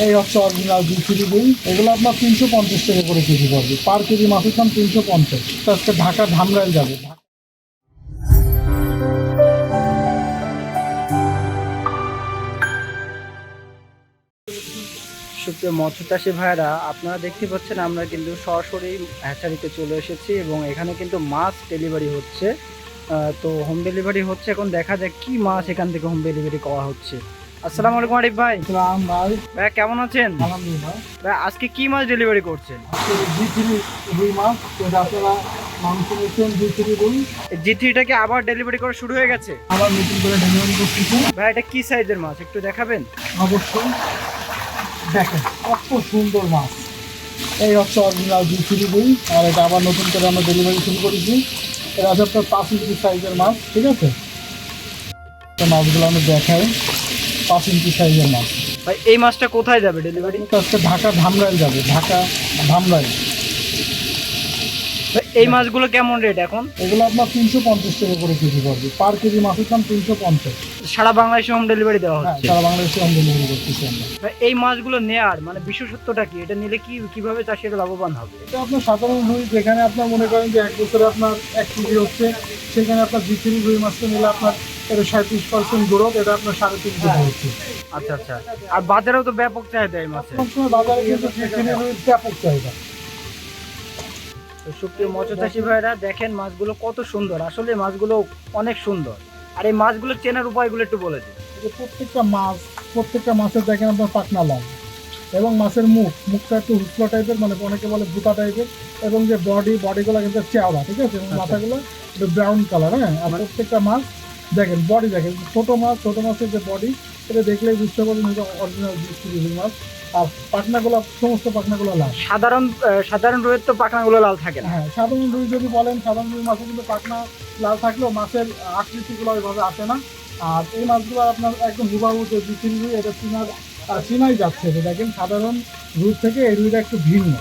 এই হচ্ছে অরিজিনাল জি3 রুই। এগুলো আপনার 350 টাকা করে কেজি পড়বে। পার কেজি মাছের দাম 350। আজকে ঢাকা ধামরাইল যাবে। সুপ্রিয় মৎস্য চাষী ভাইরা, আপনারা দেখতে পাচ্ছেন আমরা কিন্তু সরাসরি হ্যাচারিতে চলে এসেছি এবং এখানে কিন্তু মাছ ডেলিভারি হচ্ছে। তো হোম ডেলিভারি হচ্ছে। এখন দেখা যাক কি মাছ এখান থেকে হোম ডেলিভারি করা হচ্ছে। আসসালামু আলাইকুম আরিফ ভাই। সালাম ভাই। ভাই কেমন আছেন? আলহামদুলিল্লাহ। ভাই আজকে কি মাছ ডেলিভারি করছেন? আজকে জি3 রুই মাছ, যেটা আপনারা মাংস নিচ্ছেন জি3 রুই। জি3টাকে আবার ডেলিভারি করা শুরু হয়ে গেছে? আবার নতুন করে ডেলিভারি করতেছি। ভাই এটা কি সাইজের মাছ একটু দেখাবেন? অবশ্যই। দেখেন কত সুন্দর মাছ। এই হচ্ছে অরিজিনাল জি3 রুই। আর এটা আবার নতুন করে আমরা ডেলিভারি শুরু করেছি। এটা আছে আপনার 5 ইঞ্চি সাইজের মাছ, ঠিক আছে? মাছগুলো আমি দেখাই। 5 ইঞ্চি সাইজের মাছ। ভাই এই মাছটা কোথায় যাবে ডেলিভারি? আজকে ঢাকা ধামরাইল যাবে। ঢাকা ধামরাইল। ভাই এই মাছগুলো কেমন রেট এখন? এগুলো আপনার 350 টাকা করে কেজি পড়বে। পার কেজি মাছের দাম 350। সারা বাংলাদেশে হোম ডেলিভারি দেওয়া হ্যাঁ, হচ্ছে? সারা বাংলাদেশে হোম ডেলিভারি করতেছি আমরা। ভাই এই মাছগুলো নেয়ার মানে বিশেষত্বটা কি? এটা নিলে কিভাবে চাষিরা লাভবান হবে? এটা আপনার সাধারণ রুই, যেখানে আপনার মনে করেন যে 1 বছরে আপনার 1 কেজি হচ্ছে, সেখানে আপনার জি3 রুই মাছটা নিলে আপনার এটা 37% গ্রোথ, এটা আপনার 3.5 কেজি হচ্ছে। আচ্ছা আচ্ছা। আর বাজারেও তো ব্যাপক চাহিদা এই মাছের। সবসময় বাজারে কিন্তু জি3 রুই ব্যাপক চাহিদা। তো সুপ্রিয় মৎস্য চাষী ভাইরা দেখেন মাছগুলো কত সুন্দর, আসলে মাছগুলো অনেক সুন্দর। আর এই মাছগুলো চেনার উপায়গুলো একটু বলে দিন। এই যে প্রত্যেকটা মাছের দেখেন আপনার পাখনা লাল, এবং মাছের মুখটা একটু হুসলা টাইপের, মানে অনেকে বলে ভুতা টাইপের, এবং যে বডিগুলো কিন্তু চেওড়া, ঠিক আছে? এবং মাথাগুলো একটু ব্রাউন কালার। হ্যাঁ, আর প্রত্যেকটা মাছ দেখেন বডি দেখেন। ছোট মাছের যে বডি, এটা দেখলেই বুঝতে পারবেন এটা অরিজিনাল জি3 মাছ। আর সমস্ত পাখনাগুলো লাল। সাধারণ রুইয়ের তো পাখনাগুলো লাল থাকে না। হ্যাঁ, সাধারণ রুই যদি বলেন, সাধারণ রুই মাছে কিন্তু পাখনা লাল থাকলেও মাছের আকৃতিগুলো ওইভাবে আসে না। আর এই মাছগুলো আপনার একদম হুবাহু যে জি3 রুই, এটা চিনাই যাচ্ছে। যে দেখেন সাধারণ রুই থেকে এই রুইটা একটু ভিন্ন।